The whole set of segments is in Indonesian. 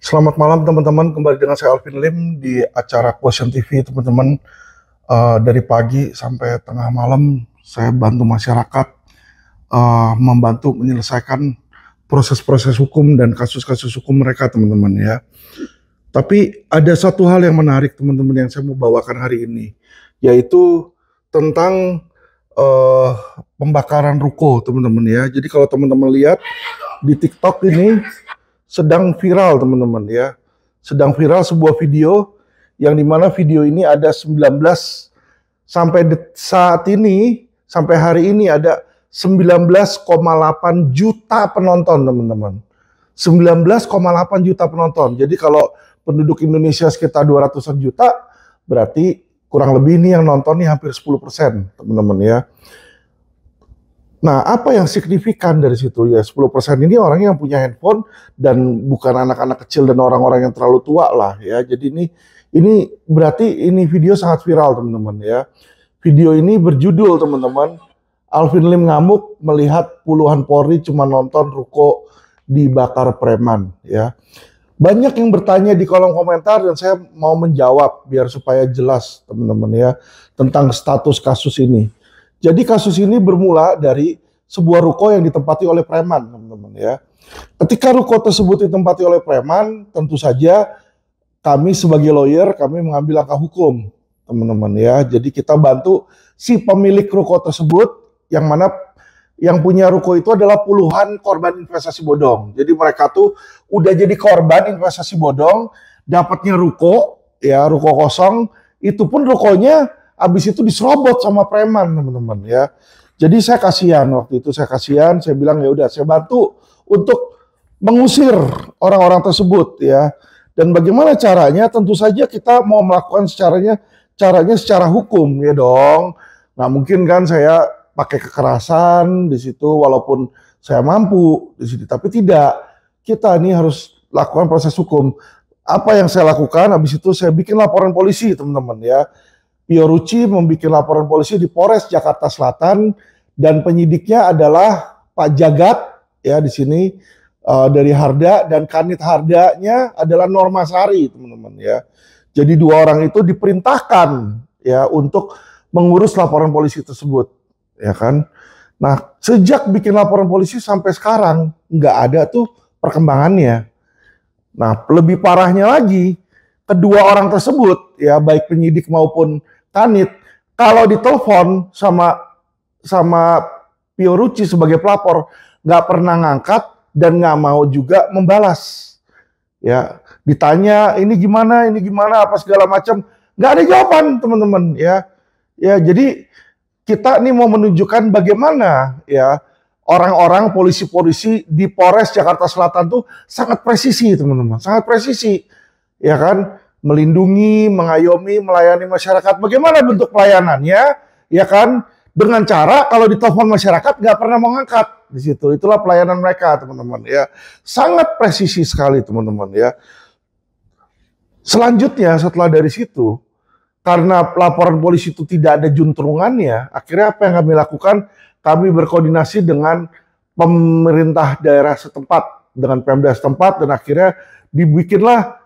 Selamat malam teman-teman, kembali dengan saya Alvin Lim di acara Quotient TV teman-teman. Dari pagi sampai tengah malam saya bantu masyarakat, membantu menyelesaikan proses-proses hukum dan kasus-kasus hukum mereka teman-teman ya. Tapi ada satu hal yang menarik teman-teman yang saya mau bawakan hari ini, yaitu tentang pembakaran ruko teman-teman ya. Jadi kalau teman-teman lihat di TikTok ini sedang viral teman-teman ya. Sedang viral sebuah video yang dimana video ini ada 19 sampai saat ini, sampai hari ini ada 19,8 juta penonton teman-teman. 19,8 juta penonton. Jadi kalau penduduk Indonesia sekitar 200-an juta, berarti kurang lebih ini yang nonton nih hampir 10% teman-teman ya. Nah, apa yang signifikan dari situ ya? 10% ini orang yang punya handphone dan bukan anak-anak kecil dan orang-orang yang terlalu tua lah ya. Jadi ini berarti ini video sangat viral teman-teman ya. Video ini berjudul teman-teman, Alvin Lim ngamuk melihat puluhan Polri cuma nonton ruko dibakar preman ya. Banyak yang bertanya di kolom komentar dan saya mau menjawab biar supaya jelas teman-teman ya tentang status kasus ini. Jadi kasus ini bermula dari sebuah ruko yang ditempati oleh preman, teman-teman ya. Ketika ruko tersebut ditempati oleh preman, tentu saja kami sebagai lawyer, kami mengambil langkah hukum, teman-teman ya. Jadi kita bantu si pemilik ruko tersebut, yang mana yang punya ruko itu adalah puluhan korban investasi bodong. Jadi mereka tuh udah jadi korban investasi bodong, dapatnya ruko, ya ruko kosong, itu pun rukonya habis itu diserobot sama preman teman-teman ya. Jadi saya kasihan waktu itu, saya bilang ya udah saya bantu untuk mengusir orang-orang tersebut ya. Dan bagaimana caranya? Tentu saja kita mau melakukan caranya secara hukum ya dong. Nggak mungkin kan saya pakai kekerasan di situ walaupun saya mampu di situ, tapi tidak. Kita ini harus lakukan proses hukum. Apa yang saya lakukan? Habis itu saya bikin laporan polisi teman-teman ya. Fiorucci membuat laporan polisi di Polres Jakarta Selatan dan penyidiknya adalah Pak Jagat ya di sini dari Harda, dan Kanit Hardanya adalah Normasari teman-teman ya. Jadi dua orang itu diperintahkan ya untuk mengurus laporan polisi tersebut ya kan. Nah sejak bikin laporan polisi sampai sekarang nggak ada tuh perkembangannya. Nah lebih parahnya lagi, kedua orang tersebut ya baik penyidik maupun Kanit kalau ditelepon sama Fiorucci sebagai pelapor nggak pernah ngangkat dan nggak mau juga membalas ya. Ditanya ini gimana apa segala macam, nggak ada jawaban teman-teman ya. Jadi kita ini mau menunjukkan bagaimana ya orang-orang polisi-polisi di Polres Jakarta Selatan tuh sangat presisi teman-teman, sangat presisi ya kan. Melindungi, mengayomi, melayani masyarakat. Bagaimana bentuk pelayanannya? Ya kan, dengan cara kalau ditelepon masyarakat nggak pernah mengangkat di situ. Itulah pelayanan mereka, teman-teman. Ya, sangat presisi sekali, teman-teman. Ya. Selanjutnya, setelah dari situ, karena laporan polisi itu tidak ada juntrungannya, akhirnya apa yang kami lakukan? Kami berkoordinasi dengan pemerintah daerah setempat, dengan Pemda setempat, dan akhirnya dibikinlah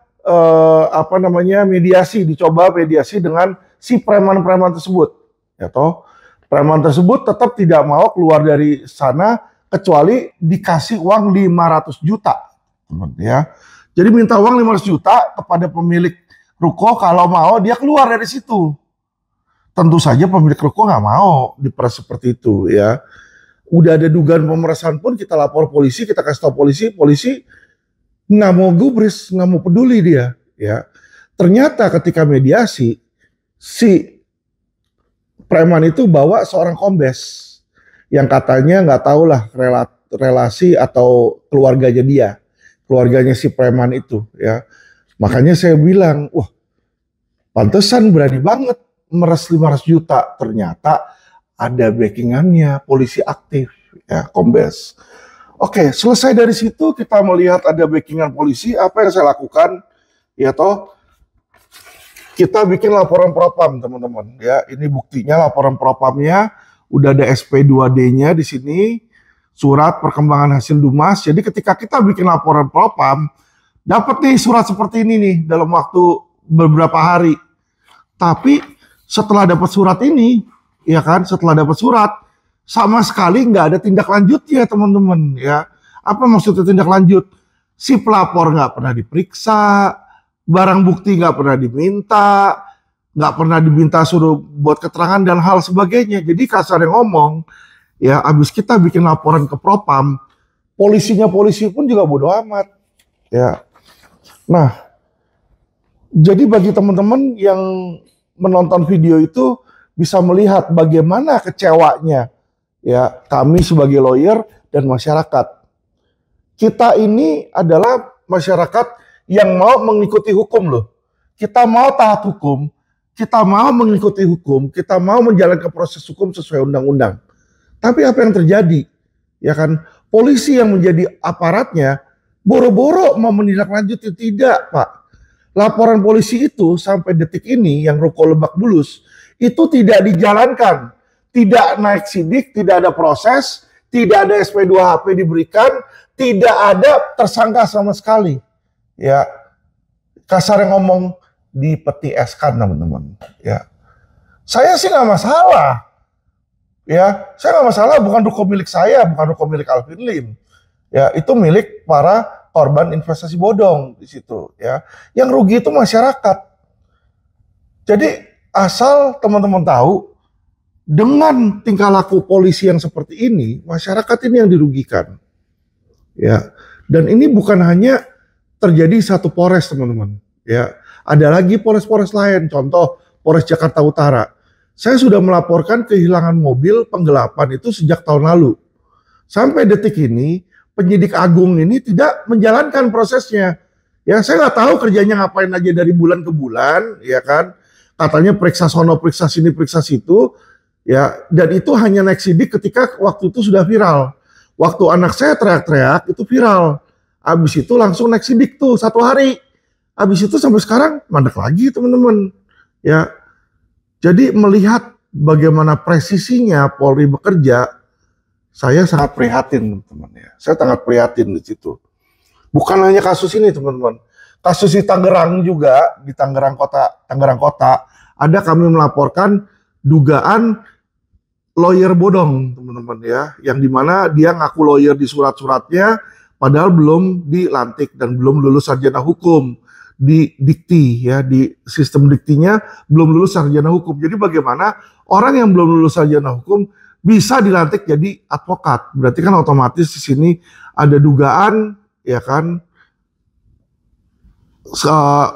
dicoba mediasi dengan si preman-preman tersebut ya toh. Preman tersebut tetap tidak mau keluar dari sana kecuali dikasih uang 500 juta ya. Jadi minta uang 500 juta kepada pemilik ruko kalau mau dia keluar dari situ. Tentu saja pemilik ruko nggak mau diperas seperti itu ya. Udah ada dugaan pemerasan pun kita lapor polisi, kita kasih tahu polisi nggak mau gubris, nggak mau peduli dia, ya. Ternyata ketika mediasi, si preman itu bawa seorang kombes yang katanya nggak tahu lah relasi atau keluarganya si preman itu, ya. Makanya saya bilang, wah, pantesan berani banget meres 500 juta. Ternyata ada backingannya, polisi aktif, ya, kombes. Oke, selesai dari situ kita melihat ada backingan polisi. Apa yang saya lakukan? Ya toh, kita bikin laporan propam teman-teman. Ya, ini buktinya laporan propamnya. Udah ada SP2D-nya di sini, surat perkembangan hasil Dumas. Jadi ketika kita bikin laporan propam, dapat nih surat seperti ini nih dalam waktu beberapa hari. Tapi setelah dapat surat ini, ya kan, setelah dapat surat, sama sekali nggak ada tindak lanjutnya teman-teman ya. Apa maksudnya tindak lanjut? Si pelapor nggak pernah diperiksa, barang bukti nggak pernah diminta suruh buat keterangan dan hal sebagainya. Jadi kasarnya ngomong, ya abis kita bikin laporan ke Propam, polisi pun juga bodo amat. Ya, nah, jadi bagi teman-teman yang menonton video itu bisa melihat bagaimana kecewanya ya kami sebagai lawyer dan masyarakat. Kita ini adalah masyarakat yang mau mengikuti hukum loh. Kita mau taat hukum, kita mau mengikuti hukum, kita mau menjalankan proses hukum sesuai undang-undang. Tapi apa yang terjadi? Ya kan, polisi yang menjadi aparatnya boro-boro mau menindaklanjuti. Tidak, Pak. Laporan polisi itu sampai detik ini yang Ruko Lebak Bulus itu tidak dijalankan, tidak naik sidik, tidak ada proses, tidak ada SP2HP diberikan, tidak ada tersangka sama sekali. Ya, kasar yang ngomong dipeti eskan teman-teman. Ya, saya sih nggak masalah. Ya, saya nggak masalah. Bukan ruko milik saya, bukan ruko milik Alvin Lim. Ya, itu milik para korban investasi bodong di situ ya. Yang rugi itu masyarakat. Jadi asal teman-teman tahu dengan tingkah laku polisi yang seperti ini, masyarakat ini yang dirugikan. Ya. Dan ini bukan hanya terjadi satu Polres, teman-teman. Ya. Ada lagi Polres-Polres lain, contoh Polres Jakarta Utara. Saya sudah melaporkan kehilangan mobil penggelapan itu sejak tahun lalu. Sampai detik ini penyidik agung ini tidak menjalankan prosesnya. Ya, saya nggak tahu kerjanya ngapain aja dari bulan ke bulan, ya kan. Katanya periksa sono, periksa sini, periksa situ, ya. Dan itu hanya naik sidik ketika waktu itu sudah viral. Waktu anak saya teriak-teriak itu viral. Habis itu langsung naik sidik tuh 1 hari. Habis itu sampai sekarang mandek lagi teman-teman. Ya, jadi melihat bagaimana presisinya Polri bekerja, saya sangat prihatin, teman-teman ya. Saya sangat prihatin di situ. Bukan hanya kasus ini, teman-teman. Kasus di Tangerang juga, di Tangerang Kota, ada kami melaporkan dugaan lawyer bodong, teman-teman ya. Yang dimana dia ngaku lawyer di surat-suratnya, padahal belum dilantik dan belum lulus sarjana hukum di dikti ya, di sistem diktinya belum lulus sarjana hukum. Jadi bagaimana orang yang belum lulus sarjana hukum bisa dilantik jadi advokat? Berarti kan otomatis di sini ada dugaan, ya kan,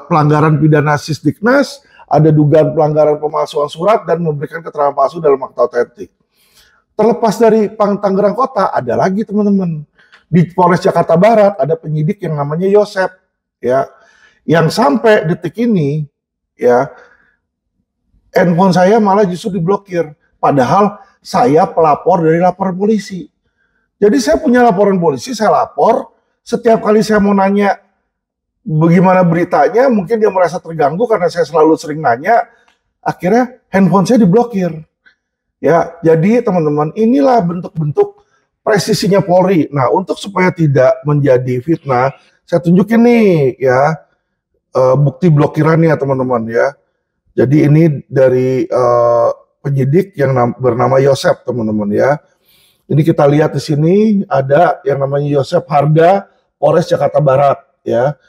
pelanggaran pidana Sisdiknas, ada dugaan pelanggaran pemalsuan surat dan memberikan keterangan palsu dalam akta otentik. Terlepas dari Tangerang Kota, ada lagi teman-teman di Polres Jakarta Barat ada penyidik yang namanya Yosep, ya, yang sampai detik ini, ya, handphone saya malah justru diblokir, padahal saya pelapor dari laporan polisi. Jadi saya punya laporan polisi, saya lapor. Setiap kali saya mau nanya bagaimana beritanya, mungkin dia merasa terganggu karena saya selalu sering nanya. Akhirnya handphone saya diblokir. Ya, jadi teman-teman, inilah bentuk-bentuk presisinya Polri. Nah, untuk supaya tidak menjadi fitnah, saya tunjukin nih ya bukti blokirannya teman-teman ya. Jadi ini dari penyidik yang bernama Yosep teman-teman ya. Ini kita lihat di sini ada yang namanya Yosep Harga, Polres Jakarta Barat ya.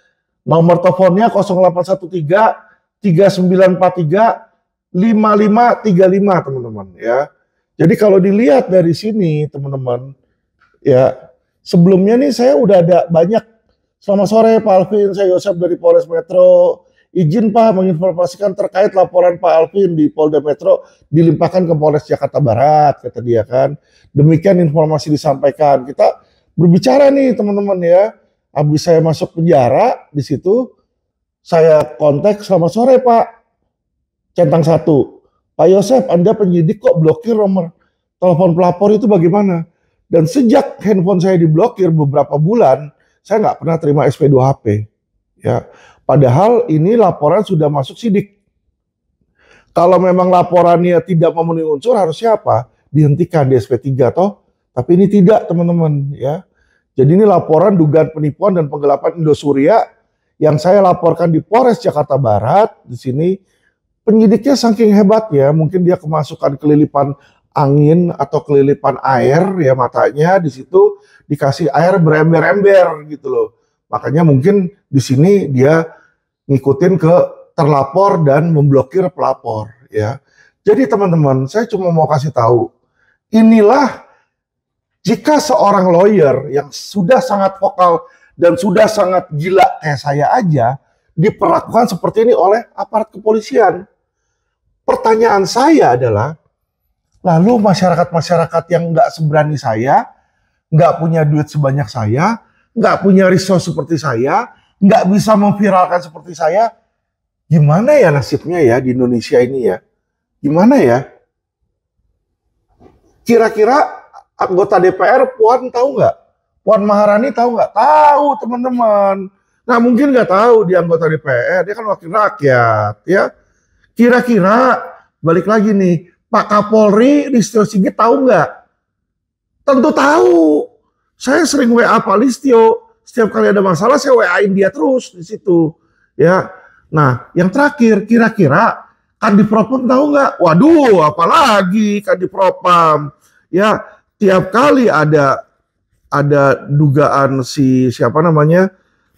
Nomor teleponnya 0813 3943 5535 teman-teman ya. Jadi kalau dilihat dari sini teman-teman ya, sebelumnya nih saya udah ada banyak. Selamat sore Pak Alvin, saya Yosep dari Polres Metro. Izin Pak menginformasikan terkait laporan Pak Alvin di Polda Metro dilimpahkan ke Polres Jakarta Barat, kata dia kan. Demikian informasi disampaikan. Kita berbicara nih teman-teman ya. Habis saya masuk penjara di situ, saya kontak, selamat sore Pak. Centang 1. Pak Yosep, Anda penyidik kok blokir nomor telepon pelapor itu bagaimana? Dan sejak handphone saya diblokir beberapa bulan, saya nggak pernah terima SP2HP. Ya. Padahal ini laporan sudah masuk sidik. Kalau memang laporannya tidak memenuhi unsur, harusnya apa? Dihentikan di SP3 toh. Tapi ini tidak teman-teman ya. Jadi ini laporan dugaan penipuan dan penggelapan Indosuria yang saya laporkan di Polres Jakarta Barat. Di sini penyidiknya saking hebat ya, mungkin dia kemasukan kelilipan angin atau kelilipan air ya matanya, di situ dikasih air berember-ember gitu loh. Makanya mungkin di sini dia ngikutin ke terlapor dan memblokir pelapor ya. Jadi teman-teman, saya cuma mau kasih tahu, inilah jika seorang lawyer yang sudah sangat vokal dan sudah sangat gila kayak saya aja diperlakukan seperti ini oleh aparat kepolisian. Pertanyaan saya adalah, lalu masyarakat-masyarakat yang nggak seberani saya, nggak punya duit sebanyak saya, nggak punya resource seperti saya, nggak bisa memviralkan seperti saya, gimana ya nasibnya ya di Indonesia ini ya? Gimana ya? Kira-kira anggota DPR Puan tahu nggak? Puan Maharani tahu nggak? Tahu teman-teman. Nah mungkin nggak tahu dia anggota DPR, dia kan wakil rakyat ya. Kira-kira balik lagi nih, Pak Kapolri Listio Sigit tahu nggak? Tentu tahu. Saya sering WA Pak Listio. Setiap kali ada masalah saya WA-in dia terus di situ. Ya. Nah, yang terakhir, kira-kira Kadipropam tahu nggak? Waduh, apalagi Kadipropam. Ya, tiap kali ada dugaan siapa namanya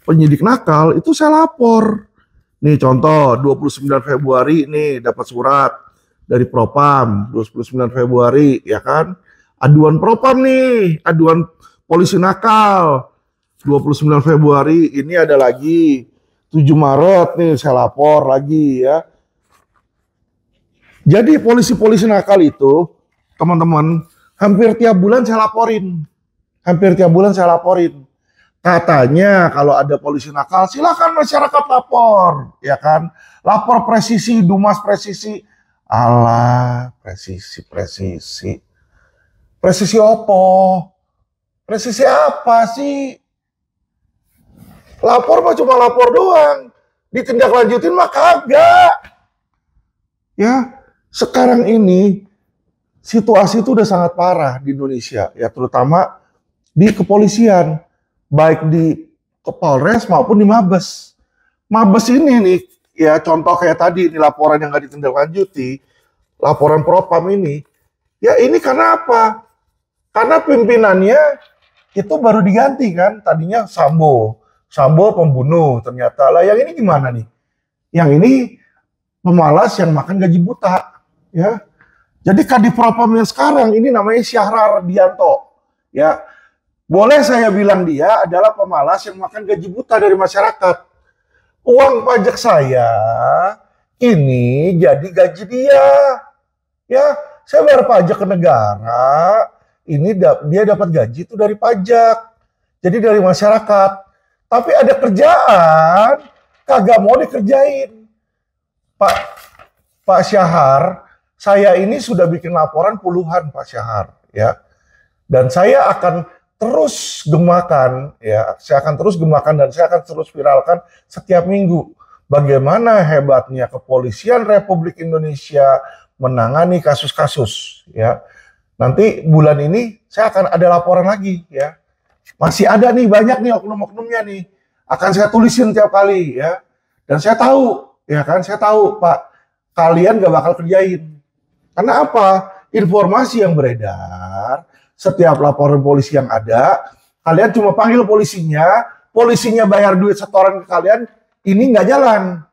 penyidik nakal, itu saya lapor. Nih contoh, 29 Februari nih dapat surat dari Propam, 29 Februari ya kan. Aduan Propam nih, aduan polisi nakal. 29 Februari ini ada lagi 7 Maret nih saya lapor lagi ya. Jadi polisi-polisi nakal itu, teman-teman, hampir tiap bulan saya laporin. Hampir tiap bulan saya laporin. Katanya kalau ada polisi nakal, silakan masyarakat lapor, ya kan? Lapor presisi, Dumas presisi. Alah, presisi. Presisi apa? Presisi apa sih? Lapor mah cuma lapor doang. Ditindaklanjutin mah kagak. Ya, sekarang ini situasi itu udah sangat parah di Indonesia, ya terutama di kepolisian, baik di Polres maupun di Mabes. Mabes ini nih, ya contoh kayak tadi ini laporan yang nggak ditindaklanjuti, laporan Propam ini, ya ini karena apa? Karena pimpinannya itu baru diganti kan, tadinya Sambo pembunuh, ternyata lah yang ini gimana nih? Yang ini pemalas yang makan gaji buta. Ya, jadi Kadipropam yang sekarang ini namanya Syahrar Dianto. Ya, boleh saya bilang dia adalah pemalas yang makan gaji buta dari masyarakat. Uang pajak saya ini jadi gaji dia. Ya, saya bayar pajak ke negara. Ini dia dapat gaji itu dari pajak. Jadi dari masyarakat. Tapi ada kerjaan kagak mau dikerjain. Pak Syahar, saya ini sudah bikin laporan puluhan Pak Syahar ya. Dan saya akan terus gemakan ya, saya akan terus gemakan dan saya akan terus viralkan setiap minggu bagaimana hebatnya kepolisian Republik Indonesia menangani kasus-kasus ya. Nanti bulan ini saya akan ada laporan lagi ya. Masih ada nih banyak nih oknum-oknumnya nih. Akan saya tulisin tiap kali ya. Dan saya tahu ya kan, saya tahu Pak, kalian gak bakal kerjain. Karena apa? Informasi yang beredar, setiap laporan polisi yang ada, kalian cuma panggil polisinya bayar duit setoran ke kalian, ini nggak jalan.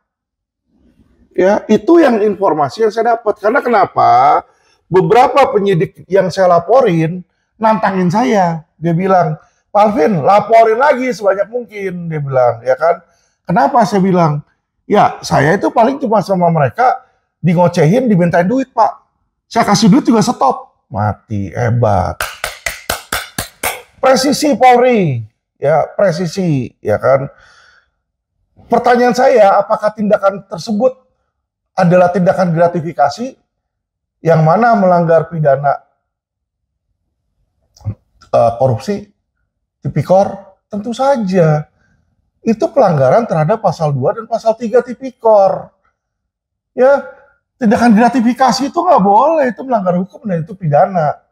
Ya, itu yang informasi yang saya dapat. Karena kenapa? Beberapa penyidik yang saya laporin nantangin saya. Dia bilang, Pak Alvin, laporin lagi sebanyak mungkin. Dia bilang, ya kan? Kenapa saya bilang? Ya, saya itu paling cuma sama mereka di ngocehin, dimintain duit, Pak. Saya kasih duit juga stop. Mati, hebat. Presisi Polri, ya presisi, ya kan. Pertanyaan saya, apakah tindakan tersebut adalah tindakan gratifikasi yang mana melanggar pidana korupsi, tipikor? Tentu saja. Itu pelanggaran terhadap pasal 2 dan pasal 3 tipikor. Ya, tindakan gratifikasi itu nggak boleh, itu melanggar hukum dan itu pidana.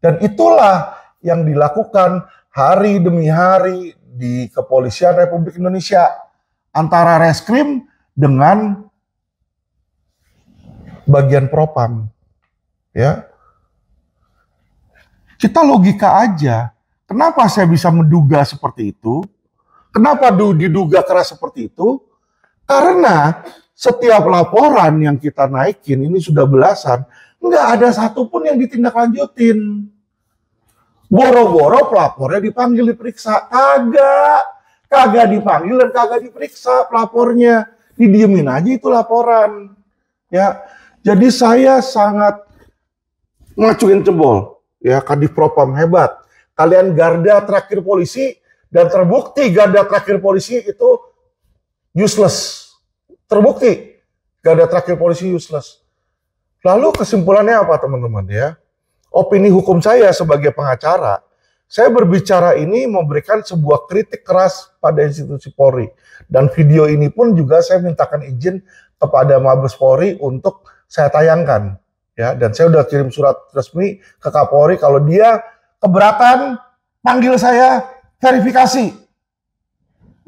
Dan itulah yang dilakukan hari demi hari di Kepolisian Republik Indonesia. antara reskrim dengan bagian propam. Ya, kita logika aja. Kenapa saya bisa menduga seperti itu? Kenapa diduga keras seperti itu? Karena setiap laporan yang kita naikin, ini sudah belasan, nggak ada satupun yang ditindaklanjutin. Boro-boro pelapornya dipanggil diperiksa. Kagak dipanggil dan kagak diperiksa pelapornya. Didiemin aja itu laporan. Ya, jadi saya sangat ngacuin jempol. Ya, Kadif Propam hebat. Kalian garda terakhir polisi dan terbukti garda terakhir polisi itu useless. Terbukti garda terakhir polisi useless. Lalu kesimpulannya apa teman-teman ya? Opini hukum saya sebagai pengacara, saya berbicara ini memberikan sebuah kritik keras pada institusi Polri. Dan video ini pun juga saya mintakan izin kepada Mabes Polri untuk saya tayangkan. Ya, dan saya udah kirim surat resmi ke Kapolri kalau dia keberatan panggil saya verifikasi.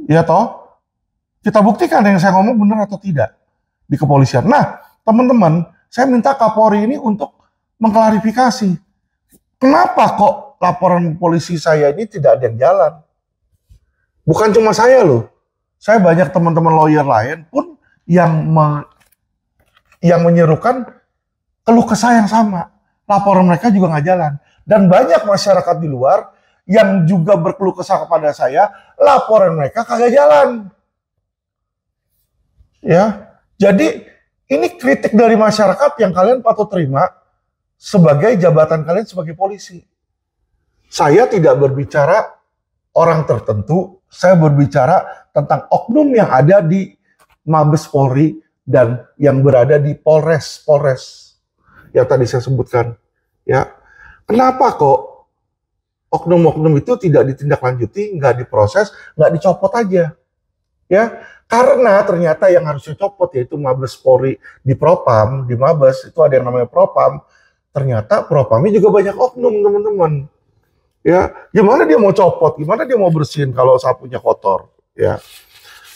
Ya toh? Kita buktikan yang saya ngomong benar atau tidak di kepolisian. Nah, teman-teman, saya minta Kapolri ini untuk mengklarifikasi. Kenapa kok laporan polisi saya ini tidak ada yang jalan? Bukan cuma saya loh. Saya banyak teman-teman lawyer lain pun yang menyerukan keluh kesah yang sama. Laporan mereka juga nggak jalan. Dan banyak masyarakat di luar yang juga berkeluh kesah kepada saya, laporan mereka kagak jalan. Ya, jadi ini kritik dari masyarakat yang kalian patut terima sebagai jabatan kalian sebagai polisi. Saya tidak berbicara orang tertentu, saya berbicara tentang oknum yang ada di Mabes Polri dan yang berada di Polres yang tadi saya sebutkan. Ya, kenapa kok oknum-oknum itu tidak ditindaklanjuti, nggak diproses, nggak dicopot aja? Ya, karena ternyata yang harusnya copot yaitu Mabes Polri di Propam, di Mabes itu ada yang namanya Propam. Ternyata Propamnya juga banyak oknum, teman-teman. Ya, gimana dia mau copot? Gimana dia mau bersihin kalau sapunya kotor? Ya.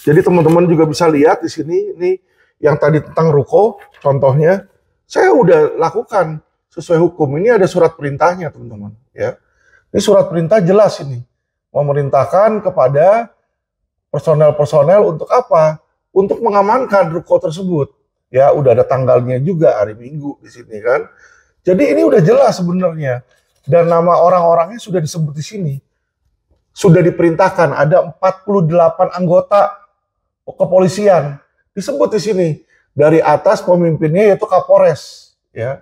Jadi teman-teman juga bisa lihat di sini, ini yang tadi tentang ruko, contohnya, saya udah lakukan sesuai hukum. Ini ada surat perintahnya, teman-teman. Ya, ini surat perintah jelas ini, memerintahkan kepada personel-personel untuk apa? Untuk mengamankan ruko tersebut. Ya, udah ada tanggalnya juga hari Minggu di sini kan. Jadi ini udah jelas sebenarnya. Dan nama orang-orangnya sudah disebut di sini. Sudah diperintahkan ada 48 anggota kepolisian disebut di sini. Dari atas pemimpinnya yaitu Kapolres, ya.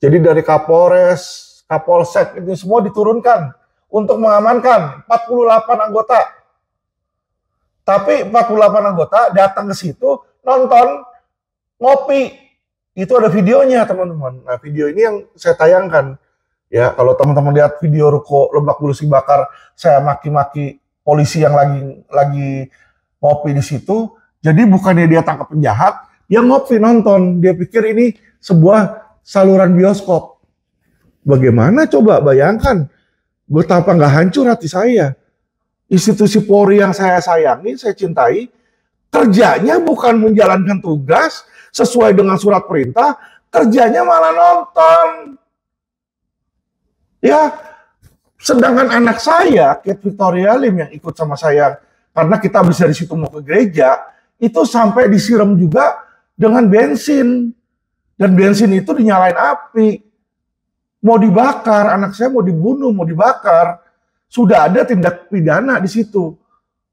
Jadi dari Kapolres, Kapolsek ini semua diturunkan untuk mengamankan 48 anggota. Tapi 48 anggota datang ke situ nonton ngopi. Itu ada videonya, teman-teman. Nah, video ini yang saya tayangkan. Ya, kalau teman-teman lihat video ruko Lebak Bulus dibakar, saya maki-maki polisi yang lagi ngopi di situ. Jadi bukannya dia tangkap penjahat, dia ngopi nonton. Dia pikir ini sebuah saluran bioskop. Bagaimana coba bayangkan betapa nggak hancur hati saya. Institusi Polri yang saya sayangi, saya cintai, kerjanya bukan menjalankan tugas sesuai dengan surat perintah, kerjanya malah nonton. Ya, sedangkan anak saya, Kate Victoria Lim yang ikut sama saya, karena kita bisa di situ mau ke gereja, itu sampai disiram juga dengan bensin. Dan bensin itu dinyalain api. Mau dibakar, anak saya mau dibunuh, mau dibakar. Sudah ada tindak pidana di situ.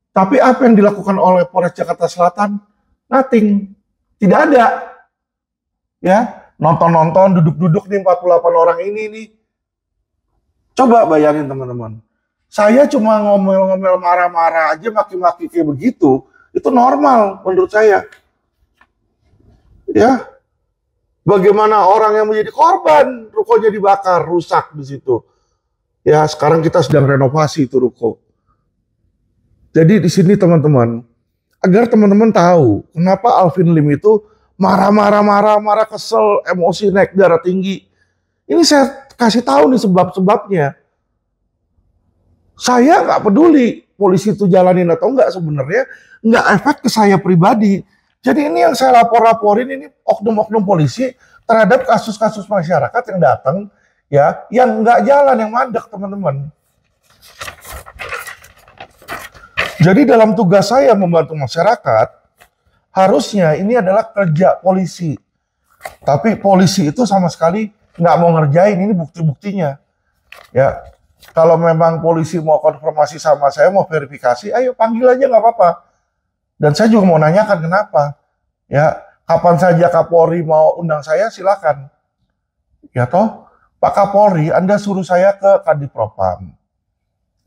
Tapi apa yang dilakukan oleh Polres Jakarta Selatan? Nothing. Tidak ada. Ya, nonton-nonton, duduk-duduk nih 48 orang ini nih. Coba bayangin teman-teman. Saya cuma ngomel-ngomel marah-marah aja, maki-maki kayak begitu. Itu normal menurut saya. Ya. Bagaimana orang yang menjadi korban, rukonya dibakar, rusak di situ. Ya, sekarang kita sedang renovasi itu ruko. Jadi di sini teman-teman, agar teman-teman tahu kenapa Alvin Lim itu marah, kesel, emosi, naik darah tinggi. Ini saya kasih tahu nih sebab-sebabnya. Saya nggak peduli polisi itu jalanin atau enggak sebenarnya enggak efek ke saya pribadi. Jadi ini yang saya laporin ini oknum-oknum polisi terhadap kasus-kasus masyarakat yang datang ya, yang enggak jalan, yang mandek teman-teman. Jadi dalam tugas saya membantu masyarakat, harusnya ini adalah kerja polisi. Tapi polisi itu sama sekali nggak mau ngerjain, ini bukti-buktinya. Ya, kalau memang polisi mau konfirmasi sama saya, mau verifikasi, ayo panggil aja nggak apa-apa. Dan saya juga mau nanyakan kenapa. Ya, kapan saja Kapolri mau undang saya, silakan. Ya toh, Pak Kapolri, Anda suruh saya ke Kadipropam.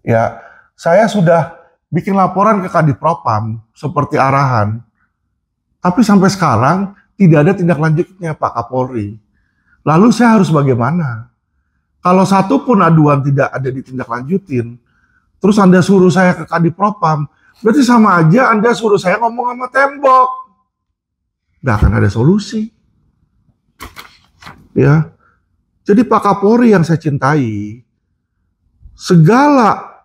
Ya, saya sudah bikin laporan ke Kadipropam seperti arahan. Tapi sampai sekarang tidak ada tindak lanjutnya Pak Kapolri. Lalu saya harus bagaimana? Kalau satu pun aduan tidak ada ditindaklanjutin, terus Anda suruh saya ke Kadipropam, berarti sama aja Anda suruh saya ngomong sama tembok. Nggak akan ada solusi. Ya, jadi Pak Kapolri yang saya cintai, segala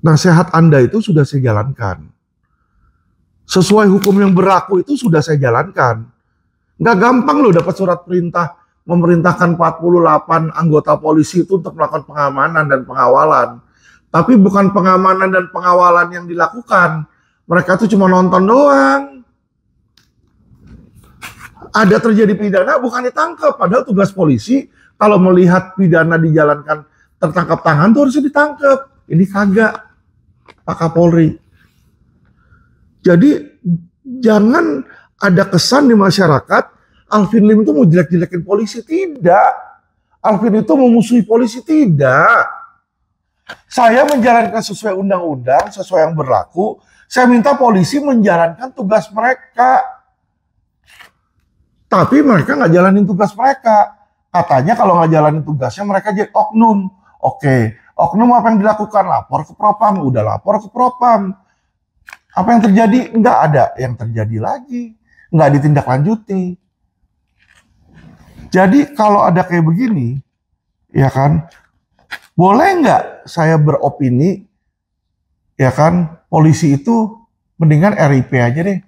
nasihat Anda itu sudah saya jalankan. Sesuai hukum yang berlaku itu sudah saya jalankan. Nggak gampang loh dapat surat perintah memerintahkan 48 anggota polisi itu untuk melakukan pengamanan dan pengawalan. Tapi bukan pengamanan dan pengawalan yang dilakukan. Mereka tuh cuma nonton doang. Ada terjadi pidana bukan ditangkap. Padahal tugas polisi kalau melihat pidana dijalankan tertangkap tangan tuh harusnya ditangkap. Ini kagak. Pak Kapolri. Jadi jangan ada kesan di masyarakat Alvin Lim itu mau jelek-jelekin polisi. Tidak. Alvin itu memusuhi polisi. Tidak. Saya menjalankan sesuai undang-undang, sesuai yang berlaku. Saya minta polisi menjalankan tugas mereka. Tapi mereka nggak jalanin tugas mereka. Katanya kalau nggak jalanin tugasnya mereka jadi oknum. Oke, oknum apa yang dilakukan? Lapor ke Propam. Udah lapor ke Propam. Apa yang terjadi? Nggak ada yang terjadi lagi. Nggak ditindaklanjuti. Jadi kalau ada kayak begini, ya kan, boleh nggak saya beropini, ya kan, polisi itu mendingan RIP aja deh.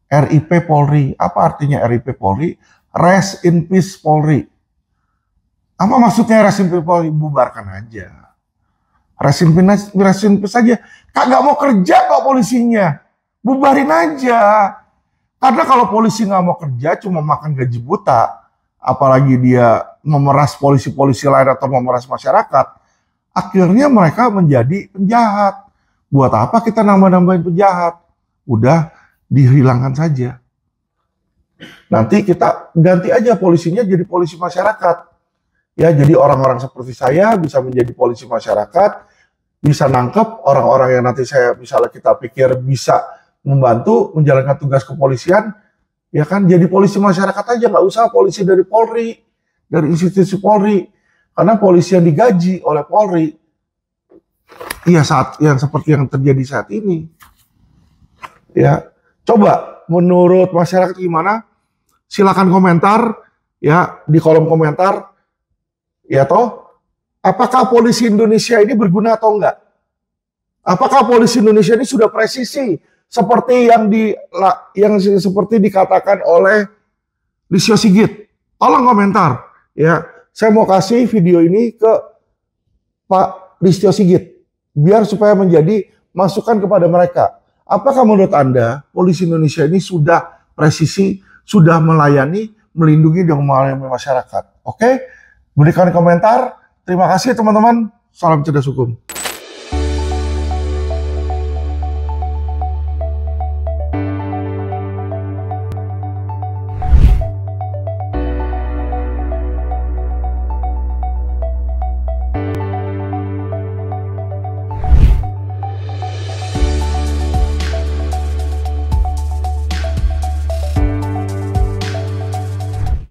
RIP Polri. Apa artinya RIP Polri? Rest in Peace Polri. Apa maksudnya Rest in Peace Polri? Bubarkan aja. Rest in Peace aja. Kagak mau kerja kok polisinya. Bubarin aja. Karena kalau polisi nggak mau kerja, cuma makan gaji buta, apalagi dia memeras polisi-polisi lain atau memeras masyarakat, akhirnya mereka menjadi penjahat. Buat apa kita nambah-nambahin penjahat? Udah dihilangkan saja. Nanti kita ganti aja polisinya jadi polisi masyarakat. Ya, jadi orang-orang seperti saya bisa menjadi polisi masyarakat, bisa nangkep orang-orang yang nanti saya misalnya kita pikir bisa membantu menjalankan tugas kepolisian, ya kan, jadi polisi masyarakat aja, nggak usah polisi dari Polri, dari institusi Polri, karena polisi yang digaji oleh Polri, iya saat yang seperti yang terjadi saat ini, ya. Coba menurut masyarakat gimana? Silakan komentar ya di kolom komentar. Ya toh, apakah polisi Indonesia ini berguna atau enggak? Apakah polisi Indonesia ini sudah presisi seperti yang seperti dikatakan oleh Listio Sigit? Tolong komentar ya. Saya mau kasih video ini ke Pak Listio Sigit biar supaya menjadi masukan kepada mereka. Apakah menurut Anda polisi Indonesia ini sudah presisi, sudah melayani, melindungi dan melayani masyarakat? Oke? Berikan komentar. Terima kasih teman-teman. Salam cerdas hukum.